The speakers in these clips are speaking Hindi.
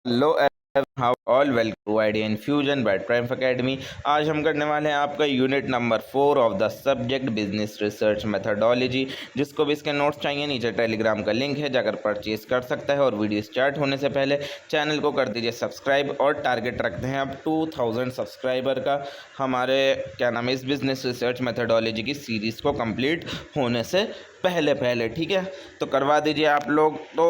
Hello how all welcome to idea infusion by prime academy. आज हम करने वाले हैं आपका unit number 4 of the subject business research methodology. जिसको भी इसके नोट्स चाहिए नीचे टेलीग्राम का लिंक है, जाकर परचेज कर सकता है। और वीडियो स्टार्ट होने से पहले चैनल को कर दीजिए सब्सक्राइब। और टारगेट रखते हैं अब 2000 सब्सक्राइबर का हमारे क्या नाम है इस बिजनेस रिसर्च मेथडोलॉजी की सीरीज़ को कंप्लीट होने से पहले ठीक है, तो करवा दीजिए आप लोग। तो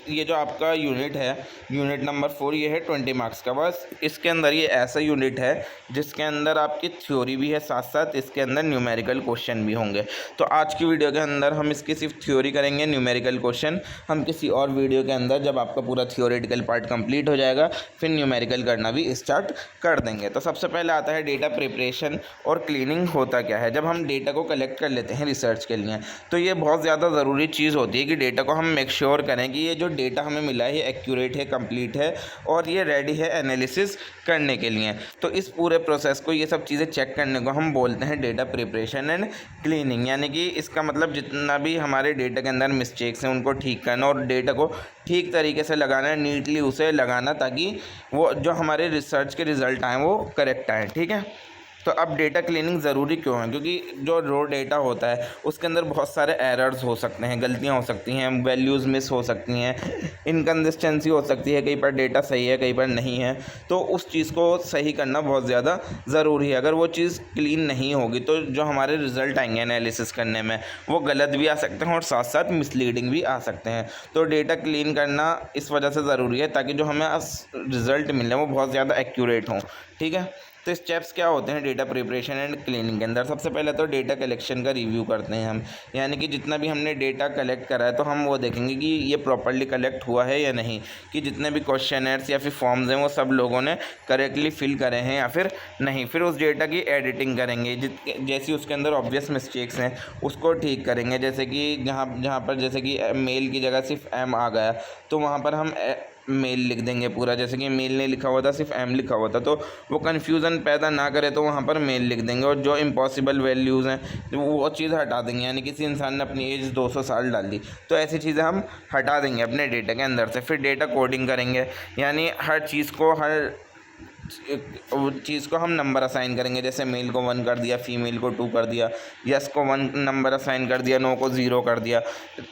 ये जो आपका यूनिट है, यूनिट नंबर 4, ये है 20 मार्क्स का। बस इसके अंदर ये ऐसा यूनिट है जिसके अंदर आपकी थ्योरी भी है, साथ साथ इसके अंदर न्यूमेरिकल क्वेश्चन भी होंगे। तो आज की वीडियो के अंदर हम इसकी सिर्फ थ्योरी करेंगे, न्यूमेरिकल क्वेश्चन हम किसी और वीडियो के अंदर जब आपका पूरा थ्योरेटिकल पार्ट कंप्लीट हो जाएगा फिर न्यूमेरिकल करना भी स्टार्ट कर देंगे। तो सबसे पहले आता है डेटा प्रिपरेशन और क्लीनिंग। होता क्या है, जब हम डेटा को कलेक्ट कर लेते हैं रिसर्च के लिए तो ये बहुत ज़्यादा ज़रूरी चीज़ होती है कि डेटा को हम मेक श्योर करें कि ये जो डेटा हमें मिला है ये एक्यूरेट है, कंप्लीट है और ये रेडी है एनालिसिस करने के लिए। तो इस पूरे प्रोसेस को, ये सब चीज़ें चेक करने को हम बोलते हैं डेटा प्रिपरेशन एंड क्लीनिंग। यानी कि इसका मतलब जितना भी हमारे डेटा के अंदर मिस्टेक्स हैं उनको ठीक करना और डेटा को ठीक तरीके से लगाना, नीटली उसे लगाना, ताकि वो जो हमारे रिसर्च के रिज़ल्ट आएँ वो करेक्ट आएँ। ठीक है, तो अब डेटा क्लीनिंग ज़रूरी क्यों है? क्योंकि जो रो डेटा होता है उसके अंदर बहुत सारे एरर्स हो सकते हैं, गलतियां हो सकती हैं, वैल्यूज़ मिस हो सकती हैं, इनकन्सिस्टेंसी हो सकती है, कई बार डेटा सही है कई बार नहीं है। तो उस चीज़ को सही करना बहुत ज़्यादा ज़रूरी है। अगर वो चीज़ क्लीन नहीं होगी तो जो हमारे रिज़ल्ट आएंगे एनालिसिस करने में वो गलत भी आ सकते हैं और साथ साथ मिसलीडिंग भी आ सकते हैं। तो डेटा क्लीन करना इस वजह से ज़रूरी है ताकि जो हमें रिज़ल्ट मिले वो बहुत ज़्यादा एक्यूरेट हों। ठीक है, तो स्टेप्स क्या होते हैं डेटा प्रिपरेशन एंड क्लीनिंग के अंदर? सबसे पहले तो डेटा कलेक्शन का रिव्यू करते हैं हम। यानी कि जितना भी हमने डेटा कलेक्ट करा है तो हम वो देखेंगे कि ये प्रॉपर्ली कलेक्ट हुआ है या नहीं, कि जितने भी क्वेश्चनर्स या फिर फॉर्म्स हैं वो सब लोगों ने करेक्टली फिल करे हैं या फिर नहीं। फिर उस डेटा की एडिटिंग करेंगे, जैसी उसके अंदर ऑब्वियस मिस्टेक्स हैं उसको ठीक करेंगे। जैसे कि जहाँ जहाँ पर जैसे कि मेल की जगह सिर्फ एम आ गया तो वहाँ पर हम मेल लिख देंगे पूरा। जैसे कि मेल नहीं लिखा हुआ था, सिर्फ एम लिखा हुआ था, तो वो कन्फ्यूज़न पैदा ना करे तो वहाँ पर मेल लिख देंगे। और जो इम्पॉसिबल वैल्यूज़ हैं वो चीज़ हटा देंगे। यानी किसी इंसान ने अपनी एज 200 साल डाल दी तो ऐसी चीज़ें हम हटा देंगे अपने डेटा के अंदर से। फिर डेटा कोडिंग करेंगे, यानी हर चीज़ को, हर चीज़ को हम नंबर असाइन करेंगे। जैसे मेल को 1 कर दिया, फीमेल को 2 कर दिया, यस को 1 नंबर असाइन कर दिया, नो को 0 कर दिया।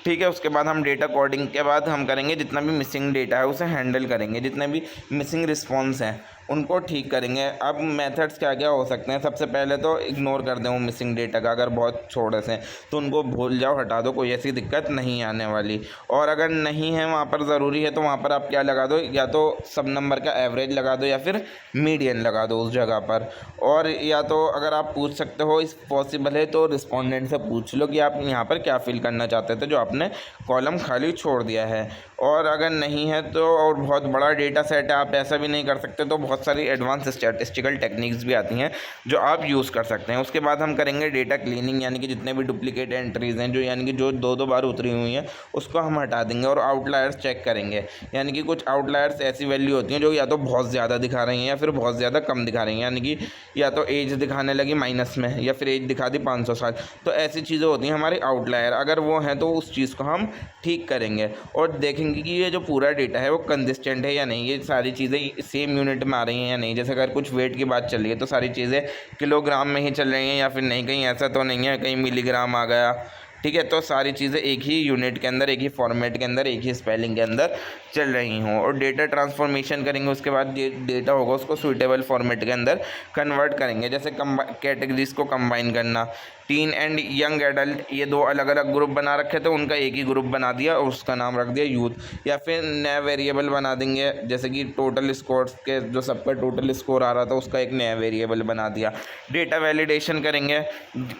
ठीक है, उसके बाद हम डेटा कोडिंग के बाद हम करेंगे जितना भी मिसिंग डेटा है उसे हैंडल करेंगे, जितने भी मिसिंग रिस्पॉन्स हैं उनको ठीक करेंगे। अब मेथड्स क्या क्या हो सकते हैं? सबसे पहले तो इग्नोर कर दें वो मिसिंग डेटा का, अगर बहुत छोटे से तो उनको भूल जाओ, हटा दो, कोई ऐसी दिक्कत नहीं आने वाली। और अगर नहीं है वहाँ पर ज़रूरी है तो वहाँ पर आप क्या लगा दो, या तो सब नंबर का एवरेज लगा दो या फिर मीडियन लगा दो उस जगह पर। और या तो अगर आप पूछ सकते हो, इस पॉसिबल है तो रिस्पोंडेंट से पूछ लो कि आप यहाँ पर क्या फिल करना चाहते थे जो आपने कॉलम खाली छोड़ दिया है। और अगर नहीं है तो, और बहुत बड़ा डेटा सेट है, आप ऐसा भी नहीं कर सकते, तो बहुत सारी एडवांस स्टैटिस्टिकल टेक्निक्स भी आती हैं जो आप यूज़ कर सकते हैं। उसके बाद हम करेंगे डेटा क्लीनिंग, यानी कि जितने भी डुप्लीकेट एंट्रीज़ हैं, जो यानी कि जो 2-2 बार उतरी हुई हैं उसको हम हटा देंगे। और आउटलायर्स चेक करेंगे, यानी कि कुछ आउटलायर्स ऐसी वैल्यू होती हैं जो या तो बहुत ज़्यादा दिखा रही हैं या फिर बहुत ज़्यादा कम दिखा रही हैं। यानी कि या तो एज दिखाने लगी माइनस में या फिर एज दिखा दी 500 साल। तो ऐसी चीज़ें होती हैं हमारी आउटलायर। अगर वो हैं तो उस चीज़ को हम ठीक करेंगे और देखेंगे कि ये जो पूरा डेटा है वो कंसिस्टेंट है या नहीं, ये सारी चीज़ें सेम यूनिट में आ रही हैं या नहीं। जैसे अगर कुछ वेट की बात चल रही है तो सारी चीज़ें किलोग्राम में ही चल रही हैं या फिर नहीं, कहीं ऐसा तो नहीं है कहीं मिलीग्राम आ गया। ठीक है, तो सारी चीज़ें एक ही यूनिट के अंदर, एक ही फॉर्मेट के अंदर, एक ही स्पेलिंग के अंदर चल रही हों। और डेटा ट्रांसफॉर्मेशन करेंगे, उसके बाद डेटा होगा उसको सूटेबल फॉर्मेट के अंदर कन्वर्ट करेंगे। जैसे कैटेगरीज को कंबाइन करना, टीन एंड यंग एडल्ट, ये 2 अलग अलग ग्रुप बना रखे थे, उनका एक ही ग्रुप बना दिया और उसका नाम रख दिया यूथ। या फिर नया वेरिएबल बना देंगे, जैसे कि टोटल स्कोर्स के जो सबका टोटल स्कोर आ रहा था उसका एक नया वेरिएबल बना दिया। डेटा वैलिडेशन करेंगे,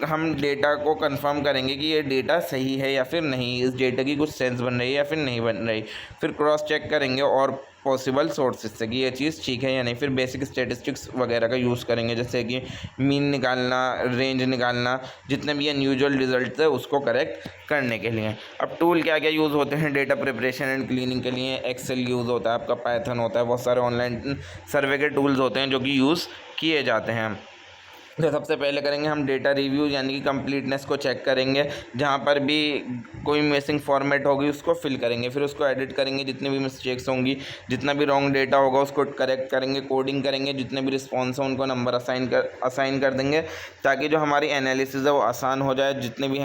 हम डेटा को कंफर्म करेंगे कि ये डेटा सही है या फिर नहीं, इस डेटा की कुछ सेंस बन रही है या फिर नहीं बन रही। फिर क्रॉस चेक करेंगे और पॉसिबल सोर्सेज से कि ये चीज़ ठीक है या नहीं। फिर बेसिक स्टैटिस्टिक्स वगैरह का यूज़ करेंगे, जैसे कि मीन निकालना, रेंज निकालना, जितने भी अनयूजुअल रिजल्ट है उसको करेक्ट करने के लिए। अब टूल क्या क्या यूज़ होते हैं डेटा प्रिपरेशन एंड क्लीनिंग के लिए? एक्सेल यूज़ होता है आपका, पाइथन होता है, बहुत सारे ऑनलाइन सर्वे के टूल्स होते हैं जो कि यूज़ किए जाते हैं। तो सबसे पहले करेंगे हम डेटा रिव्यू यानी कि कंप्लीटनेस को चेक करेंगे, जहाँ पर भी कोई मिसिंग फॉर्मेट होगी उसको फिल करेंगे, फिर उसको एडिट करेंगे, जितनी भी मिस्टेक्स होंगी, जितना भी रॉन्ग डेटा होगा उसको करेक्ट करेंगे, कोडिंग करेंगे, जितने भी रिस्पॉन्स हैं उनको नंबर असाइन कर देंगे ताकि जो हमारी एनालिसिस है वो आसान हो जाए। जितने भी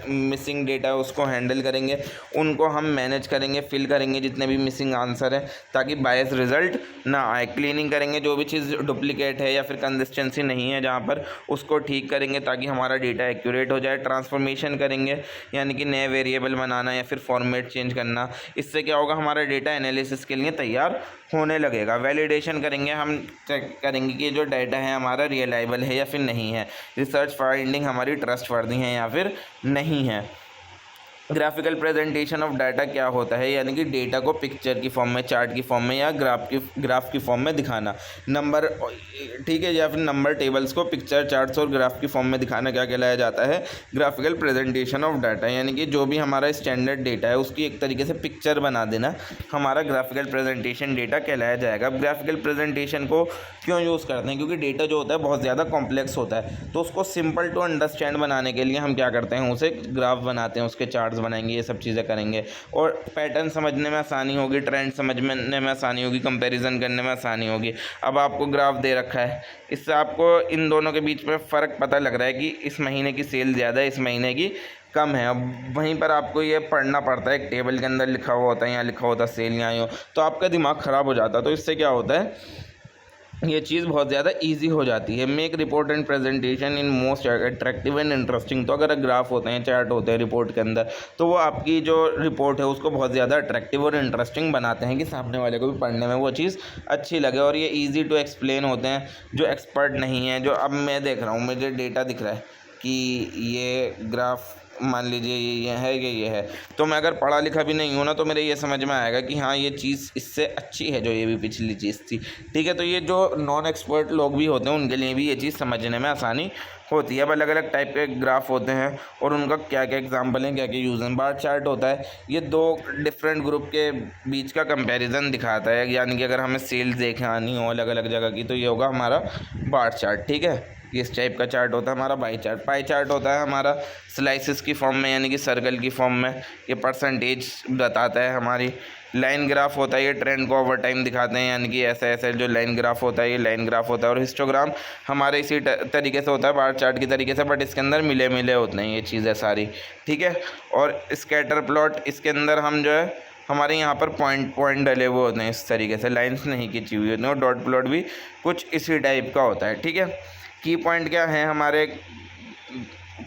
मिसिंग डेटा है उसको हैंडल करेंगे, उनको हम मैनेज करेंगे, फिल करेंगे जितने भी मिसिंग आंसर है ताकि बायस रिजल्ट ना आए। क्लीनिंग करेंगे, जो भी चीज़ डुप्लीकेट है या फिर कंसिस्टेंसी नहीं है जहाँ पर, उसको ठीक करेंगे ताकि हमारा डेटा एक्यूरेट हो जाए। ट्रांसफॉर्मेशन करेंगे यानी कि नए वेरिएबल बनाना या फिर फॉर्मेट चेंज करना। इससे क्या होगा, हमारा डेटा एनालिसिस के लिए तैयार होने लगेगा। वैलिडेशन करेंगे, हम चेक करेंगे कि जो डाटा है हमारा रियलाइबल है या फिर नहीं है, रिसर्च फाइंडिंग हमारी ट्रस्टवर्दी है या फिर नहीं है। ग्राफिकल प्रेजेंटेशन ऑफ डाटा क्या होता है, यानी कि डेटा को पिक्चर की फॉर्म में, चार्ट की फॉर्म में या ग्राफ की फॉर्म में दिखाना। नंबर, ठीक है, या फिर नंबर टेबल्स को पिक्चर, चार्ट्स और ग्राफ की फॉर्म में दिखाना क्या कहलाया जाता है, ग्राफिकल प्रेजेंटेशन ऑफ डाटा। यानी कि जो भी हमारा स्टैंडर्ड डेटा है उसकी एक तरीके से पिक्चर बना देना हमारा ग्राफिकल प्रेजेंटेशन डेटा कहलाया जाएगा। अब ग्राफिकल प्रेजेंटेशन को क्यों यूज़ करते हैं, क्योंकि डेटा जो होता है बहुत ज़्यादा कॉम्प्लेक्स होता है, तो उसको सिंपल टू अंडरस्टैंड बनाने के लिए हम क्या करते हैं, उसे ग्राफ बनाते हैं, उसके चार्ट्स बनाएंगे, ये सब चीज़ें करेंगे और पैटर्न समझने में आसानी होगी, ट्रेंड समझने में आसानी होगी, कंपैरिजन करने में आसानी होगी। अब आपको ग्राफ दे रखा है, इससे आपको इन दोनों के बीच में फ़र्क पता लग रहा है कि इस महीने की सेल ज़्यादा है, इस महीने की कम है। अब वहीं पर आपको ये पढ़ना पड़ता है, एक टेबल के अंदर लिखा हुआ होता है, यहाँ लिखा होता है सेल यहाँ हो, तो आपका दिमाग ख़राब हो जाता है। तो इससे क्या होता है, ये चीज़ बहुत ज़्यादा इजी हो जाती है। Make report and presentation in most attractive and interesting. तो अगर ग्राफ होते हैं, चार्ट होते हैं रिपोर्ट के अंदर, तो वो आपकी जो रिपोर्ट है उसको बहुत ज़्यादा अट्रैक्टिव और इंटरेस्टिंग बनाते हैं कि सामने वाले को भी पढ़ने में वो चीज़ अच्छी लगे। और ये ईजी टू एक्सप्लेन होते हैं, जो एक्सपर्ट नहीं है, जो अब मैं देख रहा हूँ, मुझे डेटा दिख रहा है कि ये ग्राफ मान लीजिए ये है, ये है, तो मैं अगर पढ़ा लिखा भी नहीं हूँ ना, तो मेरे ये समझ में आएगा कि हाँ ये चीज़ इससे अच्छी है जो ये भी पिछली चीज़ थी, ठीक है। तो ये जो नॉन एक्सपर्ट लोग भी होते हैं उनके लिए भी ये चीज़ समझने में आसानी होती है। अब अलग अलग टाइप के ग्राफ होते हैं और उनका क्या क्या एग्जाम्पल है, क्या क्या यूज़ है। बार चार्ट होता है, ये दो डिफरेंट ग्रुप के बीच का कंपैरिजन दिखाता है, यानी कि अगर हमें सेल्स देखनी हो अलग अलग जगह की, तो ये होगा हमारा बार चार्ट, ठीक है। इस टाइप का चार्ट होता है हमारा पाई चार्ट होता है हमारा स्लाइसिस की फॉर्म में, यानी कि सर्कल की फॉर्म में, ये परसेंटेज बताता है हमारी। लाइन ग्राफ होता है, ये ट्रेंड को ओवर टाइम दिखाते हैं, यानी कि ऐसा ऐसा जो लाइन ग्राफ होता है ये लाइन ग्राफ होता है। और हिस्टोग्राम हमारे इसी तरीके से होता है, बार चार्ट की तरीके से, बट इसके अंदर मिले मिले होते हैं ये चीज़ें सारी, ठीक है। और स्कैटर प्लॉट, इसके अंदर हम जो है हमारे यहाँ पर पॉइंट डले हुए होते हैं, इस तरीके से लाइन्स नहीं खींची हुई होती हैं। और डॉट प्लॉट भी कुछ इसी टाइप का होता है, ठीक है। की पॉइंट क्या है हमारे,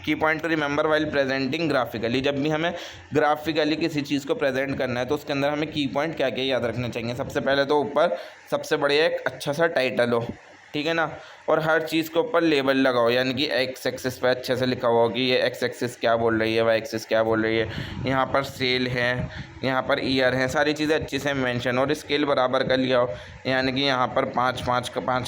की point two remember while presenting graphically. जब भी हमें ग्राफिकली किसी चीज़ को प्रेजेंट करना है तो उसके अंदर हमें की पॉइंट क्या क्या याद रखने चाहिए। सबसे पहले तो ऊपर सबसे बढ़िया एक अच्छा सा टाइटल हो, ठीक है ना, और हर चीज़ के ऊपर लेबल लगाओ, यानी कि एक्स एक्सिस पे अच्छे से लिखा हुआ हो कि ये एक्स एक्सिस क्या बोल रही है, वाई एक्सिस क्या बोल रही है, यहाँ पर सेल है, यहाँ पर ईयर है, सारी चीज़ें अच्छे से मेंशन। और स्केल बराबर कर लिया हो, यानी कि यहाँ पर पाँच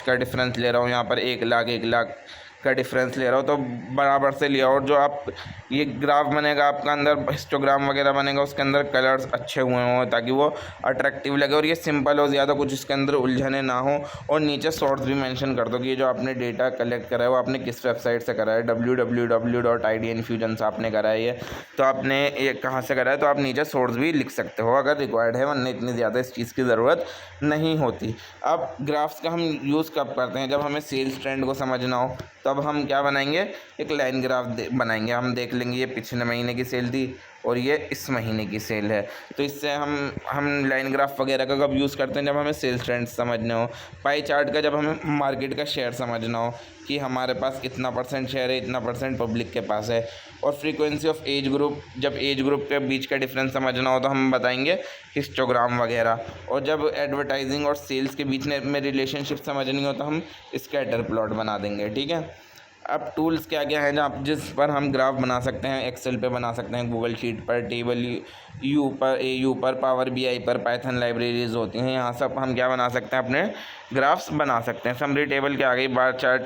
का डिफरेंस ले रहा हूँ, यहाँ पर 1 लाख का डिफरेंस ले रहा हो, तो बराबर से लिया। और जो आप ये ग्राफ बनेगा आपका, अंदर हिस्टोग्राम वगैरह बनेगा, उसके अंदर कलर्स अच्छे हुए हों ताकि वो अट्रैक्टिव लगे और ये सिंपल हो, ज़्यादा कुछ इसके अंदर उलझने ना हो। और नीचे सोर्स भी मेंशन कर दो कि ये जो आपने डेटा कलेक्ट करा है वो आपने किस वेबसाइट से करा है, www.idinfusion से आपने करा है ये, तो आपने ये कहाँ से करा है, तो आप नीचे सोर्स भी लिख सकते हो अगर रिक्वायर्ड है, वरना इतनी ज़्यादा इस चीज़ की ज़रूरत नहीं होती। अब ग्राफ्स का हम यूज़ कब करते हैं, जब हमें सेल्स ट्रेंड को समझना हो, तब हम क्या बनाएंगे, एक लाइन ग्राफ बनाएंगे। हम देख लेंगे ये पिछले महीने की सेल थी और ये इस महीने की सेल है, तो इससे हम लाइन ग्राफ वगैरह का कब यूज़ करते हैं, जब हमें सेल्स ट्रेंड समझने हो। पाई चार्ट का जब हमें मार्केट का शेयर समझना हो कि हमारे पास इतना % शेयर है, इतना % पब्लिक के पास है। और फ्रीक्वेंसी ऑफ एज ग्रुप, जब एज ग्रुप के बीच का डिफरेंस समझना हो तो हम बताएंगे हिस्टोग्राम वगैरह। और जब एडवर्टाइजिंग और सेल्स के बीच में रिलेशनशिप समझनी हो तो हम स्कैटर प्लॉट बना देंगे, ठीक है। अब टूल्स क्या क्या हैं जहाँ जिस पर हम ग्राफ बना सकते हैं, एक्सेल पे बना सकते हैं, गूगल शीट पर, टेबल यू पर, AU पर, पावर BI पर, पाइथन लाइब्रेरीज होती हैं, यहाँ सब हम क्या बना सकते हैं, अपने ग्राफ्स बना सकते हैं। समरी टेबल क्या आ गई, बार चार्ट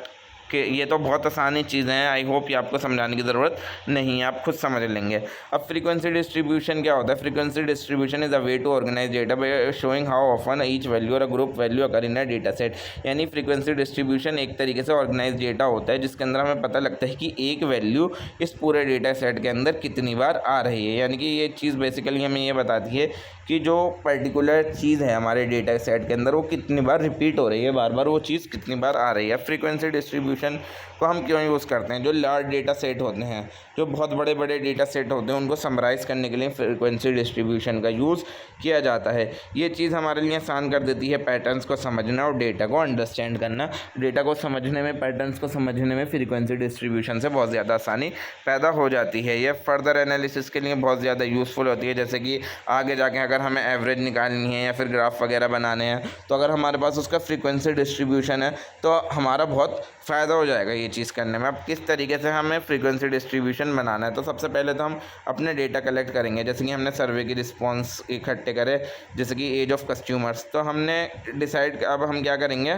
कि ये तो बहुत आसानी चीज़ें हैं, आई होप ये आपको समझाने की ज़रूरत नहीं है, आप खुद समझ लेंगे। अब फ्रीक्वेंसी डिस्ट्रीब्यूशन क्या होता है? Frequency distribution is a way to organise data by showing how often each value or a group value occur in a data set. यानी फ्रीक्वेंसी डिस्ट्रीब्यूशन एक तरीके से ऑर्गेनाइज डेटा होता है जिसके अंदर हमें पता लगता है कि एक वैल्यू इस पूरे डेटा सेट के अंदर कितनी बार आ रही है। यानी कि ये चीज़ बेसिकली हमें ये बताती है कि जो पर्टिकुलर चीज़ है हमारे डेटा सेट के अंदर वो कितनी बार रिपीट हो रही है, बार बार वो चीज़ कितनी बार आ रही है। फ्रीक्वेंसी डिस्ट्रीब्यूशन को हम क्यों यूज़ करते हैं? जो लार्ज डेटा सेट होते हैं, जो बहुत बड़े बड़े डेटा सेट होते हैं, उनको समराइज़ करने के लिए फ्रीक्वेंसी डिस्ट्रीब्यूशन का यूज़ किया जाता है। ये चीज़ हमारे लिए आसान कर देती है पैटर्न्स को समझना और डेटा को अंडरस्टैंड करना। डेटा को समझने में, पैटर्न्स को समझने में फ्रीक्वेंसी डिस्ट्रीब्यूशन से बहुत ज़्यादा आसानी पैदा हो जाती है। ये फर्दर एनालिसिस के लिए बहुत ज़्यादा यूज़फुल होती है। जैसे कि आगे जाके अगर हमें एवरेज निकालनी है या फिर ग्राफ वगैरह बनाने हैं, तो अगर हमारे पास उसका फ्रीक्वेंसी डिस्ट्रीब्यूशन है तो हमारा बहुत फ़ायदा हो जाएगा ये चीज़ करने में। अब किस तरीके से हमें फ्रीक्वेंसी डिस्ट्रीब्यूशन बनाना है? तो सबसे पहले तो हम अपने डेटा कलेक्ट करेंगे। जैसे कि हमने सर्वे की रिस्पॉन्स इकट्ठे करे, जैसे कि एज ऑफ कस्टमर्स, तो हमने डिसाइड, अब हम क्या करेंगे,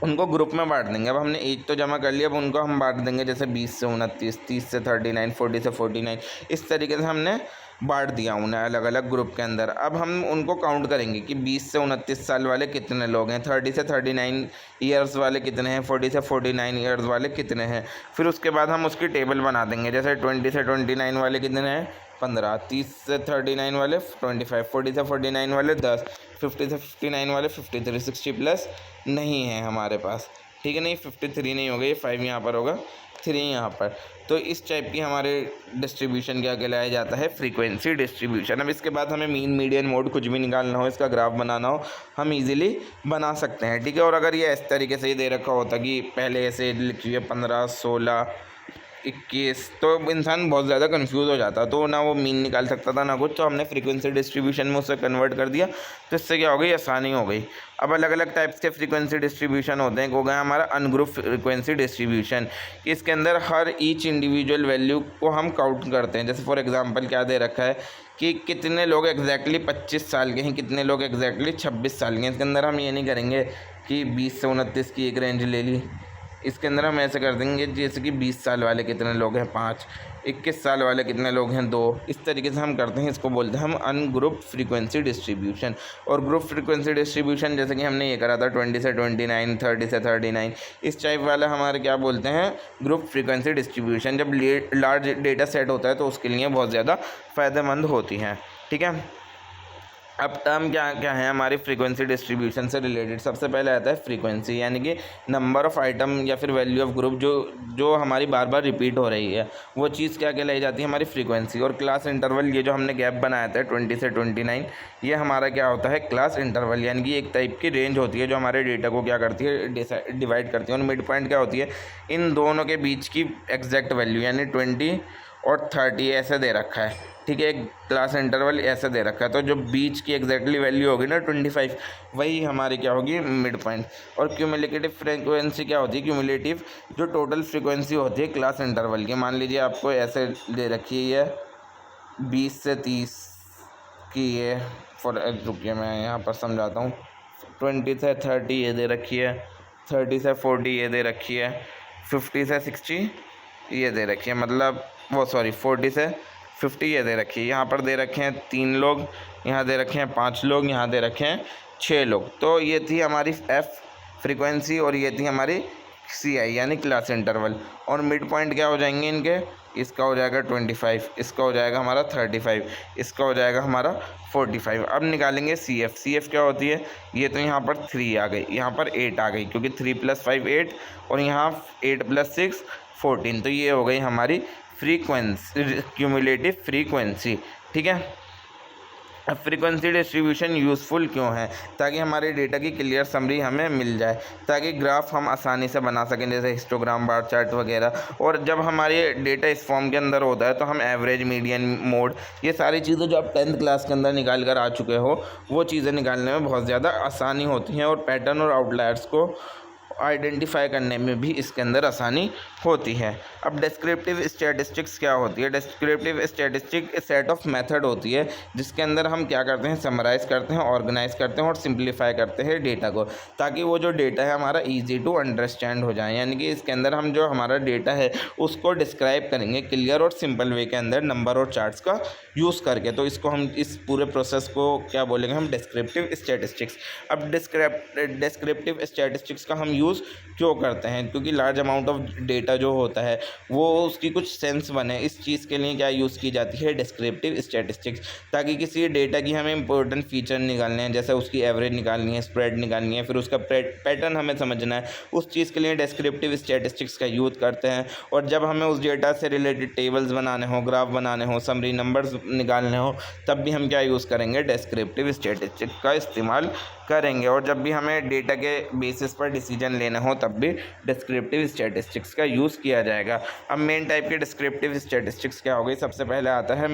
उनको ग्रुप में बांट देंगे। अब हमने एज तो जमा कर लिया, अब उनको हम बांट देंगे, जैसे 20 से 29, 30 से 39, 40 से 49, इस तरीके से हमने बांट दिया उन्हें अलग अलग ग्रुप के अंदर। अब हम उनको काउंट करेंगे कि 20 से 29 साल वाले कितने लोग हैं, 30 से 39 ईयर्स वाले कितने हैं, 40 से 49 ईयर्स वाले कितने हैं। फिर उसके बाद हम उसकी टेबल बना देंगे, जैसे 20 से 29 वाले कितने हैं, 15, 30 से 39 वाले 25, 40 से 49 वाले 10, 50 से 59 वाले 53, 60 प्लस नहीं है हमारे पास, ठीक है। नहीं 53 नहीं होगा, ये 5 यहाँ पर होगा, 3 यहाँ पर। तो इस टाइप की हमारे डिस्ट्रीब्यूशन क्या कहलाया जाता है? Frequency distribution. अब इसके बाद हमें मीन, मीडियन, मोड कुछ भी निकालना हो, इसका ग्राफ बनाना हो, हम इजीली बना सकते हैं, ठीक है। और अगर ये इस तरीके से ही दे रखा होता कि पहले ऐसे लिखिए 15, 16, 21, तो इंसान बहुत ज़्यादा कंफ्यूज हो जाता, तो ना वो मीन निकाल सकता था ना कुछ। तो हमने फ्रीक्वेंसी डिस्ट्रीब्यूशन में उसे कन्वर्ट कर दिया, तो इससे क्या हो गई, आसानी हो गई। अब अलग अलग टाइप्स के फ्रीक्वेंसी डिस्ट्रीब्यूशन होते हैं। हो गया हमारा अनग्रुप फ्रीक्वेंसी डिस्ट्रीब्यूशन, इसके अंदर हर ईच इंडिविजुअल वैल्यू को हम काउंट करते हैं। जैसे फॉर एग्जांपल क्या दे रखा है कि कितने लोग एग्जैक्टली 25 साल के हैं, कितने लोग एग्जैक्टली 26 साल के हैं। इसके अंदर हम ये नहीं करेंगे कि 20 से 29 की एक रेंज ले ली, इसके अंदर हम ऐसे कर देंगे जैसे कि 20 साल वाले कितने लोग हैं, 5, 21 साल वाले कितने लोग हैं, 2, इस तरीके से हम करते हैं। इसको बोलते हैं हम अनग्रुप फ्रीक्वेंसी डिस्ट्रीब्यूशन। और ग्रुप फ्रीक्वेंसी डिस्ट्रीब्यूशन जैसे कि हमने ये करा था 20 से 29, 30 से 39, इस टाइप वाला हमारे क्या बोलते हैं, ग्रुप फ्रीक्वेंसी डिस्ट्रीब्यूशन। जब लार्ज डेटा सेट होता है तो उसके लिए बहुत ज़्यादा फ़ायदेमंद होती हैं, ठीक है। अब टर्म क्या क्या है हमारी फ्रीक्वेंसी डिस्ट्रीब्यूशन से रिलेटेड? सबसे पहले आता है फ्रीक्वेंसी, यानी कि नंबर ऑफ़ आइटम या फिर वैल्यू ऑफ ग्रुप जो हमारी बार बार रिपीट हो रही है, वो चीज़ क्या कहलाई जाती है, हमारी फ्रीक्वेंसी। और क्लास इंटरवल, ये जो हमने गैप बनाया था 20 से 29, ये हमारा क्या होता है, क्लास इंटरवल, यानी कि एक टाइप की रेंज होती है जो हमारे डेटा को क्या करती है, डिवाइड करती है। और मिड पॉइंट क्या होती है, इन दोनों के बीच की एग्जैक्ट वैल्यू, यानी 20 और 30 ऐसे दे रखा है, ठीक है। एक क्लास इंटरवल ऐसे दे रखा है, तो जो बीच की एग्जैक्टली वैल्यू होगी ना 25, वही हमारी क्या होगी, मिड पॉइंट। और क्यूमुलेटिव फ्रीक्वेंसी क्या होती है, क्यूमुलेटिव जो टोटल फ्रीक्वेंसी होती है क्लास इंटरवल की। मान लीजिए आपको ऐसे दे रखी है 20 से 30 की, ये रुकिए मैं यहाँ पर समझाता हूँ। 20 से 30 ये दे रखी है, 30 से 40 ये दे रखी है, 50 से 60 ये दे रखी है, मतलब वो 40 से 50 ये दे रखी है। यहाँ पर दे रखे हैं 3 लोग, यहाँ दे रखे हैं 5 लोग, यहाँ दे रखे हैं 6 लोग। तो ये थी हमारी एफ फ्रीक्वेंसी और ये थी हमारी सी आई, यानी क्लास इंटरवल। और मिड पॉइंट क्या हो जाएंगे इनके, इसका हो जाएगा 25, इसका हो जाएगा हमारा 35, इसका हो जाएगा हमारा 45। अब निकालेंगे सी एफ। सी एफ क्या होती है, ये तो यहाँ पर 3 आ गई, यहाँ पर 8 आ गई, क्योंकि 3 + 5 8, और यहाँ 8 + 6 14। तो ये हो गई हमारी फ्रीक्वेंसी, क्यूमुलेटिव फ्रीक्वेंसी, ठीक है। अब फ्रीक्वेंसी डिस्ट्रीब्यूशन यूज़फुल क्यों है? ताकि हमारे डेटा की क्लियर समरी हमें मिल जाए, ताकि ग्राफ हम आसानी से बना सकें, जैसे हिस्टोग्राम, बार चार्ट वगैरह। और जब हमारे डेटा इस फॉर्म के अंदर होता है तो हम एवरेज, मीडियन, मोड, ये सारी चीज़ें जो आप 10th क्लास के अंदर निकाल कर आ चुके हो, वो चीज़ें निकालने में बहुत ज़्यादा आसानी होती हैं। और पैटर्न और आउटलायर्स को आइडेंटिफाई करने में भी इसके अंदर आसानी होती है। अब डिस्क्रिप्टिव स्टैटिस्टिक्स क्या होती है? Descriptive statistic set of method होती है जिसके अंदर हम क्या करते हैं, समराइज़ करते हैं, ऑर्गेनाइज करते हैं और सिंप्लीफाई करते हैं डेटा को, ताकि वो जो डेटा है हमारा ईजी टू अंडरस्टैंड हो जाए। यानी कि इसके अंदर हम जो हमारा डेटा है उसको डिस्क्राइब करेंगे क्लियर और सिंपल वे के अंदर नंबर और चार्ट्स का यूज़ करके। तो इसको हम इस पूरे प्रोसेस को क्या बोलेंगे, हम डिस्क्रिप्टिव स्टैटिस्टिक्स। अब डिस्क्रिप्टिव स्टैटिस्टिक्स का हम यूज़ क्यों करते हैं? क्योंकि लार्ज अमाउंट ऑफ डेटा जो होता है वो उसकी कुछ सेंस बने, इस चीज़ के लिए क्या यूज़ की जाती है, डिस्क्रिप्टिव स्टैटिस्टिक्स। ताकि किसी डेटा की हमें इंपॉर्टेंट फीचर निकालने हैं, जैसे उसकी एवरेज निकालनी है, स्प्रेड निकालनी है, फिर उसका पैटर्न हमें समझना है, उस चीज़ के लिए डिस्क्रिप्टिव स्टैटिस्टिक्स का यूज़ करते हैं। और जब हमें उस डेटा से रिलेटेड टेबल्स बनाने हो, ग्राफ बनाने हो, समरी नंबर्स निकालने हो, तब भी हम क्या यूज़ करेंगे, डिस्क्रिप्टिव स्टैटिस्टिक्स का इस्तेमाल करेंगे। और जब भी हमें डेटा के बेसिस पर डिसीजन लेना हो तब भी डिस्क्रिप्टिव स्टैटिस्टिक्स का यूज़ किया जाएगा। अब मेन टाइप के डिस्क्रिप्टिव स्टैटिस्टिक्स क्या हो गई? सबसे पहले आता है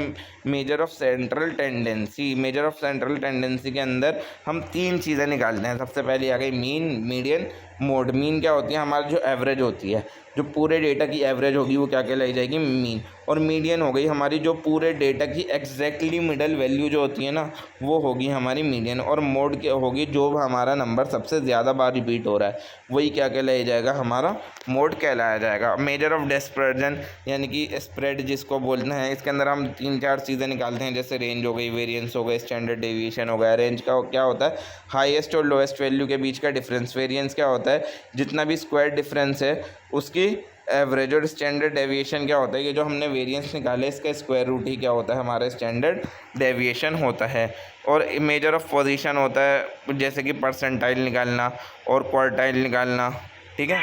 measure of central tendency. Measure of central tendency के अंदर हम 3 चीज़ें निकालते हैं। सबसे पहले आ गई मीन, मीडियन, मोड। मीन क्या होती है? हमारी जो एवरेज होती है, जो पूरे डेटा की एवरेज होगी वो क्या कहलाई जाएगी, मीन। और मीडियन हो गई हमारी जो पूरे डेटा की एग्जैक्टली मिडल वैल्यू जो होती है ना, वो होगी हमारी मीडियन। और मोड क्या होगी? जो हमारा नंबर सबसे ज़्यादा बार रिपीट हो रहा है वही क्या कहलाया जाएगा, हमारा मोड कहलाया जाएगा। मेजर ऑफ डिस्पर्जन यानी कि स्प्रेड जिसको बोलते हैं, इसके अंदर हम 3-4 चीज़ें निकालते हैं, जैसे रेंज हो गई, वेरिएंस हो गई, स्टैंडर्ड डेविएशन हो गया। रेंज का क्या होता है? हाईएस्ट और लोएस्ट वैल्यू के बीच का डिफरेंस। वेरिएंस क्या होता है? जितना भी स्क्वायर डिफरेंस है उसकी एवरेज। और स्टैंडर्ड डेविएशन क्या होता है? ये जो हमने वेरिएंस निकाले इसका स्क्वायर रूट ही क्या होता है, हमारा स्टैंडर्ड डेविएशन होता है। और मेजर ऑफ पोजीशन होता है, जैसे कि परसेंटाइल निकालना और क्वार्टाइल निकालना। ठीक है,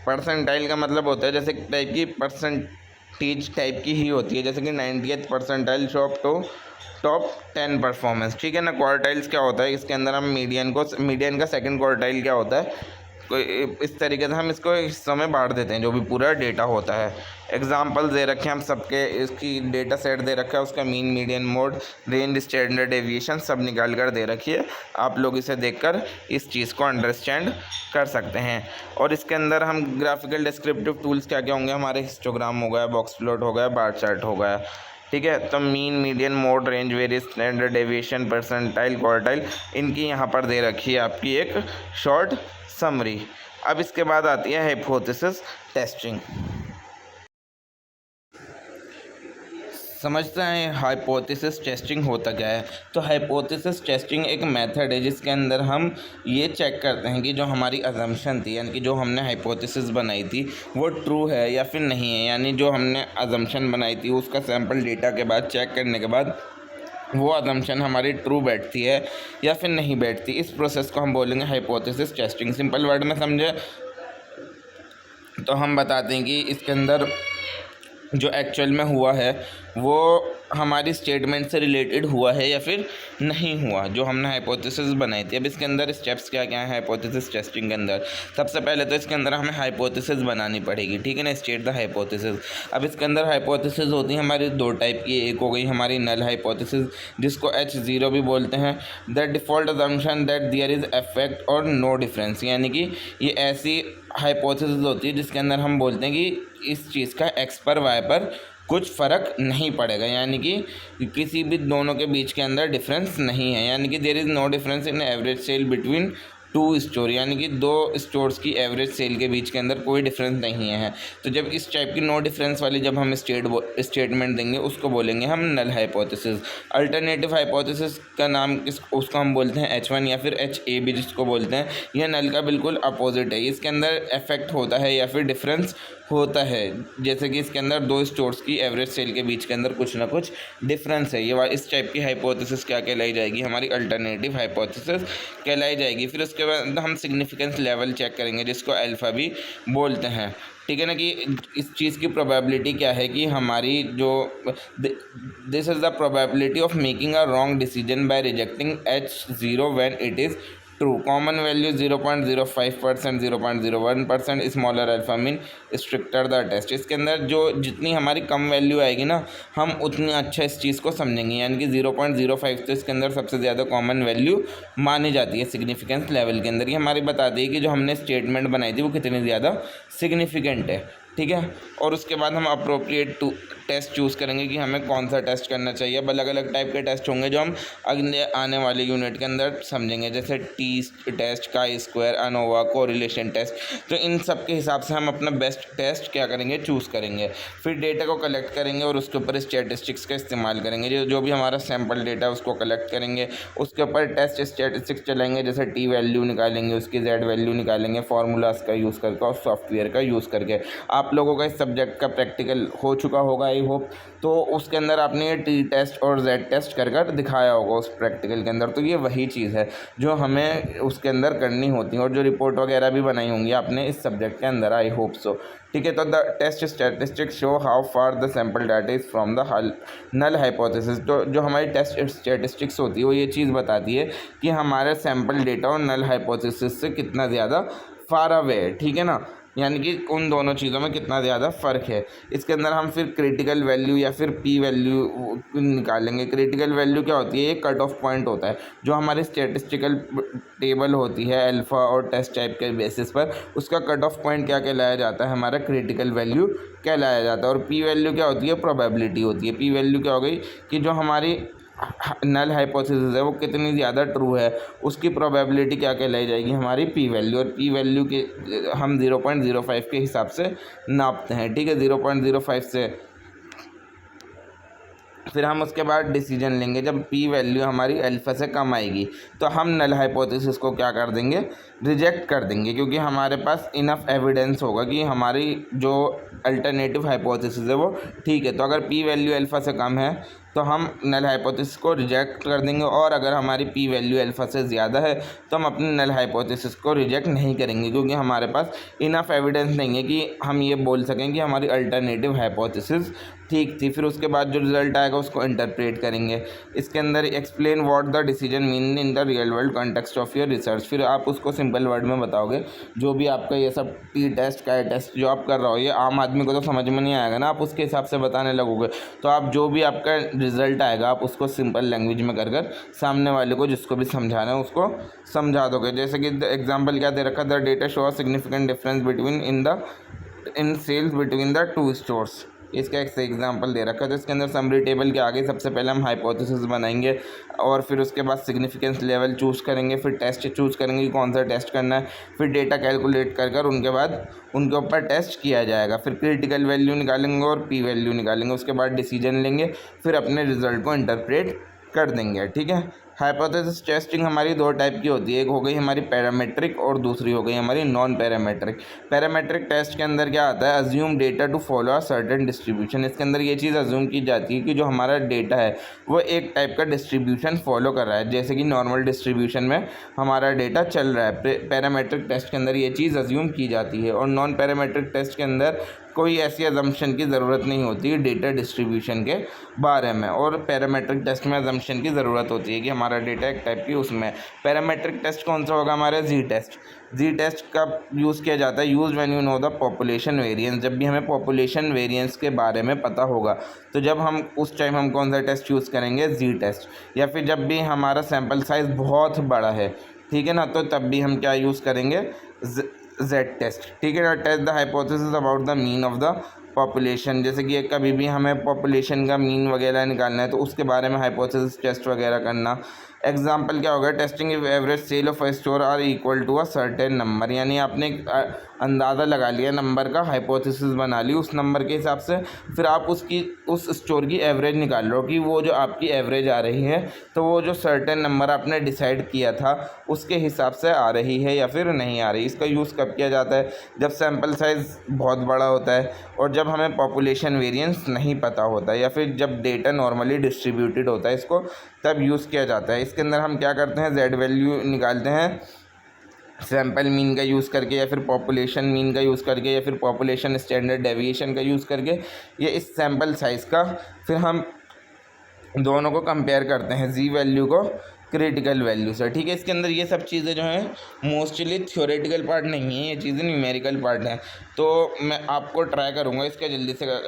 परसेंटाइल का मतलब होता है जैसे टाइप की परसेंटेज टाइप की ही होती है, जैसे कि 90th परसेंटाइल टॉप 10 परफॉर्मेंस। ठीक है ना। क्वार्टाइल्स क्या होता है? इसके अंदर हम मीडियन का सेकंड क्वार्टाइल क्या होता है, कोई इस तरीके से हम इसको हिस्सों में बांट देते हैं जो भी पूरा डेटा होता है। एग्जाम्पल दे रखे हैं हम सबके, इसकी डेटा सेट दे रखा है, उसका mean, median, mode, range, standard deviation सब निकाल कर दे रखी है। आप लोग इसे देखकर इस चीज़ को अंडरस्टैंड कर सकते हैं। और इसके अंदर हम ग्राफिकल डिस्क्रिप्टिव टूल्स क्या क्या होंगे हमारे, हिस्टोग्राम हो गया, बॉक्स प्लॉट हो गया, बार चार्ट हो गया। ठीक है, तो mean, median, mode, range, variance, standard deviation, percentile, quartile, इनकी यहाँ पर दे रखी है आपकी एक शॉर्ट समरी। अब इसके बाद आती है हाइपोथेसिस टेस्टिंग। समझते हैं हाइपोथेसिस टेस्टिंग होता क्या है। तो हाइपोथेसिस टेस्टिंग एक मेथड है जिसके अंदर हम ये चेक करते हैं कि जो हमारी अजम्पशन थी, यानी कि जो हमने हाइपोथेसिस बनाई थी वो ट्रू है या फिर नहीं है। यानी जो हमने अजम्पशन बनाई थी उसका सैम्पल डेटा के बाद चेक करने के बाद वो अजम्पशन हमारी ट्रू बैठती है या फिर नहीं बैठती। इस प्रोसेस को हम बोलेंगे हाइपोथेसिस टेस्टिंग। सिंपल वर्ड में समझे तो हम बताते हैं कि इसके अंदर जो एक्चुअल में हुआ है वो हमारी स्टेटमेंट से रिलेटेड हुआ है या फिर नहीं हुआ, जो हमने हाइपोथेसिस बनाई थी। अब इसके अंदर स्टेप्स क्या क्या है हाइपोथेसिस टेस्टिंग के अंदर। सबसे पहले तो इसके अंदर हमें हाइपोथेसिस बनानी पड़ेगी। ठीक है ना, स्टेट द हाइपोथेसिस। अब इसके अंदर हाइपोथेसिस होती है हमारी 2 टाइप की। एक हो गई हमारी नल हाइपोथेसिस जिसको H0 भी बोलते हैं, that default assumption that there is effect और नो डिफरेंस। यानी कि ये ऐसी हाइपोथेसिस होती है जिसके अंदर हम बोलते हैं कि इस चीज़ का एक्स पर वाई पर कुछ फ़र्क नहीं पड़ेगा, यानी कि किसी भी दोनों के बीच के अंदर डिफरेंस नहीं है। यानी कि there is no difference in average sale between 2 store, यानी कि 2 स्टोर्स की एवरेज सेल के बीच के अंदर कोई डिफरेंस नहीं है। तो जब इस टाइप की नो डिफरेंस वाली जब हम स्टेटमेंट देंगे उसको बोलेंगे हम नल हाइपोथेसिस। अल्टरनेटिव हाइपोथेसिस का नाम उसको हम बोलते हैं H1 या फिर HA भी जिसको बोलते हैं। यह नल का बिल्कुल अपोजिट है, इसके अंदर इफेक्ट होता है या फिर डिफरेंस होता है। जैसे कि इसके अंदर 2 स्टोर्स की एवरेज सेल के बीच के अंदर कुछ ना कुछ डिफरेंस है। ये इस टाइप की हाइपोथेसिस क्या कहलाई जाएगी, हमारी अल्टरनेटिव हाइपोथेसिस कहलाई जाएगी। फिर उसके बाद हम सिग्निफिकेंस लेवल चेक करेंगे जिसको अल्फ़ा भी बोलते हैं। ठीक है ना, कि इस चीज़ की प्रोबेबिलिटी क्या है कि हमारी जो this is the probability of making a wrong decision by rejecting H0 when it is true. Common value 0.05%, 0.01%, smaller alpha mean, stricter the test. इसके अंदर जो जितनी हमारी कम वैल्यू आएगी ना, हम उतनी अच्छा इस चीज़ को समझेंगे। यानी कि 0.05 तो इसके अंदर सबसे ज़्यादा कॉमन वैल्यू मानी जाती है सिग्निफिकेंस लेवल के अंदर। ये हमारी बताती है कि जो हमने स्टेटमेंट बनाई थी वो कितनी ज़्यादा सिग्निफिकेंट है, ठीक है। और उसके बाद हम अप्रोप्रिएट टेस्ट चूज़ करेंगे कि हमें कौन सा टेस्ट करना चाहिए। अब अलग अलग टाइप के टेस्ट होंगे जो हम अगले आने वाले यूनिट के अंदर समझेंगे, जैसे T test, chi square, ANOVA, correlation test. तो इन सब के हिसाब से हम अपना बेस्ट टेस्ट क्या करेंगे, चूज़ करेंगे। फिर डेटा को कलेक्ट करेंगे और उसके ऊपर स्टैटिस्टिक्स का इस्तेमाल करेंगे। जो भी हमारा सैम्पल डेटा है उसको कलेक्ट करेंगे, उसके ऊपर टेस्ट स्टैटिस्टिक्स चलाएंगे, जैसे टी वैल्यू निकालेंगे, उसकी जेड वैल्यू निकालेंगे, फार्मूलाज का यूज़ करके और सॉफ्टवेयर का यूज़ करके। आप लोगों का इस सब्जेक्ट का प्रैक्टिकल हो चुका होगा आई होप, तो उसके अंदर आपने ये टी टेस्ट और जेड टेस्ट कर कर दिखाया होगा उस प्रैक्टिकल के अंदर। तो ये वही चीज़ है जो हमें उसके अंदर करनी होती है, और जो रिपोर्ट वगैरह भी बनाई होंगी आपने इस सब्जेक्ट के अंदर, आई होप सो, ठीक है। तो the test statistics show how far the sample data is from the null hypothesis. तो जो हमारी टेस्ट स्टैटिस्टिक्स होती है वो ये चीज़ बताती है कि हमारे सैम्पल डेटा और नल हाइपोथेसिस से कितना ज़्यादा फार अवे है, ठीक है ना। यानी कि उन दोनों चीज़ों में कितना ज़्यादा फ़र्क है। इसके अंदर हम फिर क्रिटिकल वैल्यू या फिर पी वैल्यू निकालेंगे। क्रिटिकल वैल्यू क्या होती है, ये कट ऑफ पॉइंट होता है जो हमारी स्टैटिस्टिकल टेबल होती है अल्फ़ा और टेस्ट टाइप के बेसिस पर, उसका कट ऑफ पॉइंट क्या कहलाया जाता है, हमारा क्रिटिकल वैल्यू कहलाया जाता है। और पी वैल्यू क्या होती है, प्रोबेबिलिटी होती है। पी वैल्यू क्या हो गई कि जो हमारी नल हाइपोथेसिस है वो कितनी ज़्यादा ट्रू है, उसकी प्रोबेबिलिटी क्या कहलाई जाएगी, हमारी पी वैल्यू। और पी वैल्यू के हम 0.05 के हिसाब से नापते हैं, ठीक है। 0.05 से फिर हम उसके बाद डिसीजन लेंगे। जब पी वैल्यू हमारी अल्फ़ा से कम आएगी तो हम नल हाइपोथेसिस को क्या कर देंगे, रिजेक्ट कर देंगे, क्योंकि हमारे पास इनफ एविडेंस होगा कि हमारी जो अल्टरनेटिव हाइपोथेसिस है वो ठीक है। तो अगर पी वैल्यू अल्फ़ा से कम है तो हम नल हाइपोथेसिस को रिजेक्ट कर देंगे, और अगर हमारी पी वैल्यू अल्फ़ा से ज़्यादा है तो हम अपने नल हाइपोथेसिस को रिजेक्ट नहीं करेंगे, क्योंकि हमारे पास इनफ एविडेंस नहीं है कि हम ये बोल सकें कि हमारी अल्टरनेटिव हाइपोथेसिस ठीक थी। फिर उसके बाद जो रिजल्ट आएगा उसको इंटरप्रेट करेंगे। इसके अंदर explain what the decision mean in the real world context of your research. फिर आप उसको सिंपल वर्ड में बताओगे। जो भी आपका ये सब टी टेस्ट का टेस्ट जो आप कर रहे हो, ये आम आदमी को तो समझ में नहीं आएगा ना, आप उसके हिसाब से बताने लगोगे। तो आप जो भी आपका रिजल्ट आएगा आप उसको सिंपल लैंग्वेज में कर कर सामने वाले को जिसको भी समझाना है उसको समझा दोगे। जैसे कि एग्जाम्पल क्या दे रखा, the data show significant difference between in sales between the two stores. इसका एक एग्जांपल दे रखा है। तो इसके अंदर समरी टेबल के आगे सबसे पहले हम हाइपोथेसिस बनाएंगे, और फिर उसके बाद सिग्निफिकेंस लेवल चूज़ करेंगे, फिर टेस्ट चूज़ करेंगे कि कौन सा टेस्ट करना है, फिर डेटा कैलकुलेट कर कर उनके बाद उनके ऊपर टेस्ट किया जाएगा। फिर क्रिटिकल वैल्यू निकालेंगे और पी वैल्यू निकालेंगे। उसके बाद डिसीजन लेंगे, फिर अपने रिजल्ट को इंटरप्रेट कर देंगे, ठीक है। हाइपोथेसिस टेस्टिंग हमारी दो टाइप की होती है, एक हो गई हमारी पैरामेट्रिक और दूसरी हो गई हमारी नॉन पैरामेट्रिक। पैरामेट्रिक टेस्ट के अंदर क्या आता है, assume data to follow a certain distribution. इसके अंदर ये चीज़ अज्यूम की जाती है कि जो हमारा डेटा है वो एक टाइप का डिस्ट्रीब्यूशन फॉलो कर रहा है, जैसे कि नॉर्मल डिस्ट्रीब्यूशन में हमारा डेटा चल रहा है। पैरामेट्रिक टेस्ट के अंदर ये चीज़ अज्यूम की जाती है, और नॉन पैरामेट्रिक टेस्ट के अंदर कोई ऐसी अजम्पशन की ज़रूरत नहीं होती डेटा डिस्ट्रीब्यूशन के बारे में, और पैरामेट्रिक टेस्ट में अजम्पशन की ज़रूरत होती है कि हमारा डेटा एक टाइप की उसमें। पैरामेट्रिक टेस्ट कौन सा होगा, हमारा जी टेस्ट। जी टेस्ट कब यूज़ किया जाता है, use when you know the population variance. जब भी हमें पॉपुलेशन वेरिएंस के बारे में पता होगा तो जब हम उस टाइम हम कौन सा टेस्ट यूज़ करेंगे, जी टेस्ट। या फिर जब भी हमारा सैम्पल साइज़ बहुत बड़ा है, ठीक है ना, तो तब भी हम क्या यूज़ करेंगे, जेड टेस्ट, ठीक है ना। Test the hypothesis about the mean of the population. जैसे कि कभी भी हमें पॉपुलेशन का मीन वगैरह निकालना है तो उसके बारे में हाइपोथेसिस टेस्ट वगैरह करना। एग्जाम्पल क्या होगा, testing if average sale of a store are equal to a certain number. यानी आपने अंदाज़ा लगा लिया नंबर का, हाइपोथेसिस बना ली उस नंबर के हिसाब से, फिर आप उस स्टोर की एवरेज निकाल लो कि वो जो आपकी एवरेज आ रही है तो वो जो सर्टेन नंबर आपने डिसाइड किया था उसके हिसाब से आ रही है या फिर नहीं आ रही। इसका यूज़ कब किया जाता है, जब सैम्पल साइज़ बहुत बड़ा होता है और जब हमें पॉपुलेशन वेरिएंस नहीं पता होता है, या फिर जब डेटा नॉर्मली डिस्ट्रीब्यूटेड होता है, इसको तब यूज़ किया जाता है। इसके अंदर हम क्या करते हैं, जेड वैल्यू निकालते हैं सैम्पल मीन का यूज़ करके, या फिर पॉपुलेशन मीन का यूज़ करके, या फिर पॉपुलेशन स्टैंडर्ड डेविएशन का यूज़ करके, ये इस सैम्पल साइज़ का फिर हम दोनों को कंपेयर करते हैं, जी वैल्यू को क्रिटिकल वैल्यू से, ठीक है। इसके अंदर ये सब चीज़ें जो हैं मोस्टली थ्योरेटिकल पार्ट नहीं है, ये चीज़ें न्यूमेरिकल पार्ट हैं। तो मैं आपको ट्राई करूँगा इसका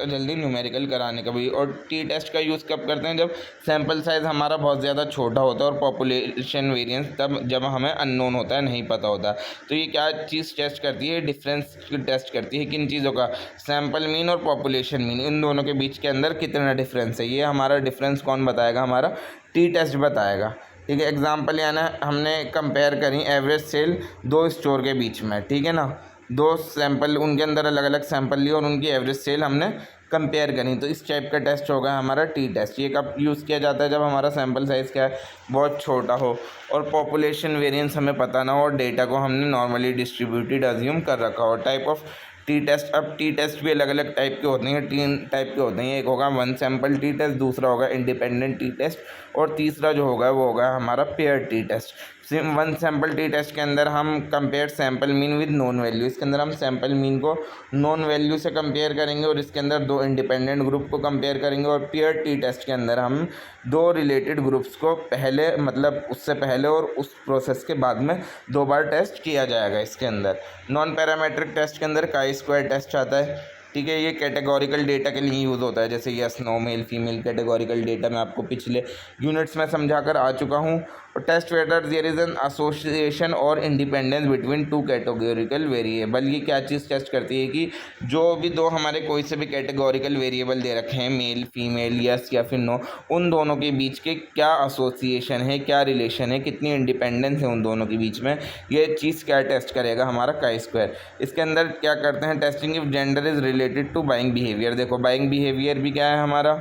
जल्दी न्यूमेरिकल कराने का भी। और टी टेस्ट का यूज़ कब करते हैं, जब सैम्पल साइज़ हमारा बहुत ज़्यादा छोटा होता है और पॉपुलेशन वेरिएंस तब जब हमें अननोन होता है, नहीं पता होता। तो ये क्या चीज़ टेस्ट करती है, डिफरेंस टेस्ट करती है किन चीज़ों का, सैम्पल मीन और पॉपुलेशन मीन, इन दोनों के बीच के अंदर कितना डिफरेंस है। ये हमारा डिफरेंस कौन बताएगा, हमारा टी टेस्ट बताएगा, ठीक है। एग्जाम्पल यानी हमने कंपेयर करी एवरेज सेल दो स्टोर के बीच में, ठीक है ना, दो सैंपल उनके अंदर अलग अलग सैंपल लिए और उनकी एवरेज सेल हमने कंपेयर करी, तो इस टाइप का टेस्ट होगा हमारा टी टेस्ट। ये कब यूज़ किया जाता है, जब हमारा सैंपल साइज़ क्या है, बहुत छोटा हो और पॉपुलेशन वेरिएंस हमें पता ना हो और डेटा को हमने नॉर्मली डिस्ट्रीब्यूटेड अज्यूम कर रखा हो। टाइप ऑफ टी टेस्ट, अब टी टेस्ट भी अलग अलग टाइप के होते हैं, 3 टाइप के होते हैं। एक होगा वन सैंपल टी टेस्ट, दूसरा होगा इंडिपेंडेंट टी टेस्ट और तीसरा जो होगा वो होगा हमारा pair T test. One sample T test के अंदर हम compare sample mean with known value, इसके अंदर हम सैंपल मीन को नोन वैल्यू से कंपेयर करेंगे और इसके अंदर दो इंडिपेंडेंट ग्रुप को कंपेयर करेंगे। और पेयर टी टेस्ट के अंदर हम दो रिलेटेड ग्रुप्स को पहले, मतलब उससे पहले और उस प्रोसेस के बाद में 2 बार टेस्ट किया जाएगा। इसके अंदर नॉन पैरामेट्रिक टेस्ट के अंदर काई स्क्वायर टेस्ट आता है, ठीक है। ये कैटेगोरिकल डेटा के लिए यूज़ होता है, जैसे yes no, male female categorical data मैं आपको पिछले यूनिट्स में समझा कर आ चुका हूँ। और test whether there is an association or independence between two categorical variable. ये क्या चीज़ टेस्ट करती है कि जो भी दो हमारे कोई से भी कैटेगोरिकल वेरिएबल दे रखे हैं, मेल फीमेल यस या फिर नो, उन दोनों के बीच के क्या एसोसिएशन है, क्या रिलेशन है, कितनी इंडिपेंडेंस है उन दोनों के बीच में, ये चीज़ क्या टेस्ट करेगा हमारा काई स्क्वायर। इसके अंदर क्या करते हैं, testing if gender is related to buying behaviour. देखो बाइंग बिहेवियर भी क्या है, हमारा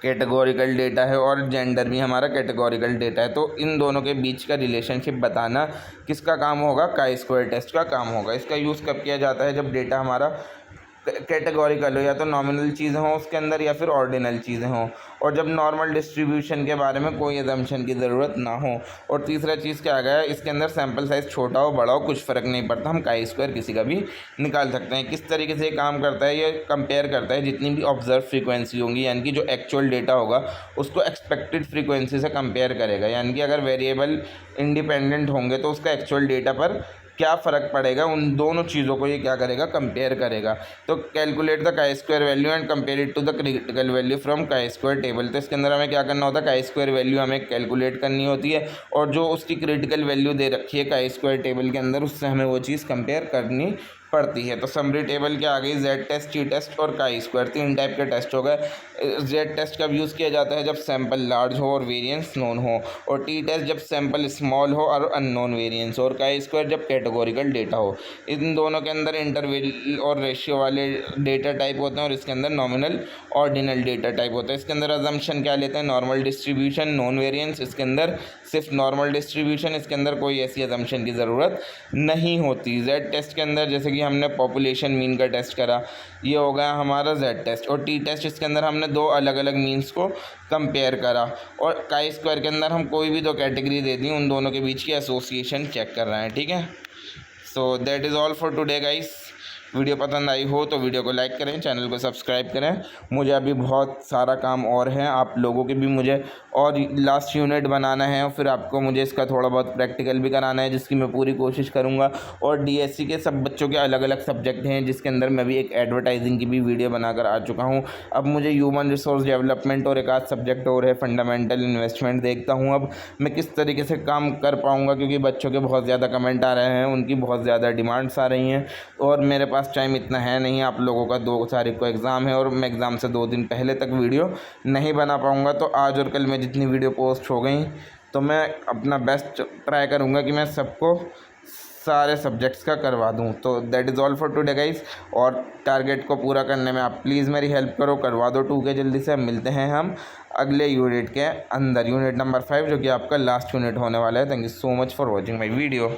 कैटेगोरिकल डेटा है और जेंडर भी हमारा कैटेगोरिकल डेटा है। तो इन दोनों के बीच का रिलेशनशिप बताना किसका काम होगा, काई स्क्वायर टेस्ट का काम होगा। इसका यूज़ कब किया जाता है, जब डेटा हमारा कैटेगोरिकल हो, या तो नॉमिनल चीज़ें हों उसके अंदर या फिर ऑर्डिनल चीज़ें हों, और जब नॉर्मल डिस्ट्रीब्यूशन के बारे में कोई एजम्पशन की ज़रूरत ना हो। और तीसरा चीज़ क्या आ गया, इसके अंदर सैंपल साइज़ छोटा हो बड़ा हो कुछ फ़र्क नहीं पड़ता, हम काई स्क्वायर किसी का भी निकाल सकते हैं। किस तरीके से ये काम करता है, ये कंपेयर करता है जितनी भी ऑब्जर्व फ्रीक्वेंसी होंगी, यानी कि जो एक्चुअल डेटा होगा उसको एक्सपेक्टेड फ्रीक्वेंसी से कंपेयर करेगा। यानी कि अगर वेरिएबल इंडिपेंडेंट होंगे तो उसका एक्चुअल डेटा पर क्या फ़र्क पड़ेगा, उन दोनों चीज़ों को ये क्या करेगा, कंपेयर करेगा। तो calculate the chi square value and compare it to the critical value from chi square table. तो इसके अंदर हमें क्या करना होता है, काई स्क्वायर वैल्यू हमें कैलकुलेट करनी होती है और जो उसकी क्रिटिकल वैल्यू दे रखी है काई स्क्वायर टेबल के अंदर, उससे हमें वो चीज़ कंपेयर करनी पड़ती है। तो समरी टेबल क्या आ गई, जेड टेस्ट, टी टेस्ट और काई स्क्वायर, 3 टाइप के टेस्ट हो गए। जेड टेस्ट कब यूज़ किया जाता है, जब सैंपल लार्ज हो और वेरिएंस नोन हो, और टी टेस्ट जब सैंपल स्मॉल हो और अननोन वेरिएंस, और काई स्क्वायर जब कैटेगोरिकल डेटा हो। इन दोनों के अंदर इंटरवल और रेशियो वाले डेटा टाइप होते हैं और इसके अंदर नॉमिनल ऑर्डिनल डेटा टाइप होता है। इसके अंदर अजम्पशन क्या लेते हैं, नॉर्मल डिस्ट्रीब्यूशन, नॉन वेरिएंस, इसके अंदर सिर्फ नॉर्मल डिस्ट्रीब्यूशन, इसके अंदर कोई ऐसी अजम्पशन की ज़रूरत नहीं होती। जेड टेस्ट के अंदर जैसे कि हमने पॉपुलेशन मीन का टेस्ट करा, ये हो गया हमारा जेड टेस्ट। और टी टेस्ट, इसके अंदर हमने 2 अलग अलग मीन्स को कंपेयर करा। और काई स्क्वायर के अंदर हम कोई भी 2 कैटेगरी दे दी, उन दोनों के बीच की एसोसिएशन चेक कर रहे हैं, ठीक है। So that is all for today guys. Video पसंद आई हो तो वीडियो को लाइक करें, चैनल को सब्सक्राइब करें। मुझे अभी बहुत सारा काम और है, आप लोगों के भी मुझे और लास्ट यूनिट बनाना है और फिर आपको मुझे इसका थोड़ा बहुत प्रैक्टिकल भी कराना है, जिसकी मैं पूरी कोशिश करूंगा। और डीएससी के सब बच्चों के अलग अलग सब्जेक्ट हैं, जिसके अंदर मैं भी एक एडवर्टाइजिंग की भी वीडियो बनाकर आ चुका हूँ। अब मुझे ह्यूमन रिसोर्स डेवलपमेंट और एक आध सब्जेक्ट और है, फंडामेंटल इन्वेस्टमेंट। देखता हूँ अब मैं किस तरीके से काम कर पाऊँगा, क्योंकि बच्चों के बहुत ज़्यादा कमेंट आ रहे हैं, उनकी बहुत ज़्यादा डिमांड्स आ रही हैं और मेरे पास टाइम इतना है नहीं। आप लोगों का 2 तारीख को एग्ज़ाम है और मैं एग्ज़ाम से 2 दिन पहले तक वीडियो नहीं बना पाऊँगा। तो आज और कल में जितनी वीडियो पोस्ट हो गई तो मैं अपना बेस्ट ट्राई करूँगा कि मैं सबको सारे सब्जेक्ट्स का करवा दूँ। तो that is all for today guys. और टारगेट को पूरा करने में आप प्लीज़ मेरी हेल्प करो, करवा दो 2 के जल्दी से। मिलते हैं हम अगले यूनिट के अंदर, यूनिट नंबर 5, जो कि आपका लास्ट यूनिट होने वाला है। Thank you so much for watching my video.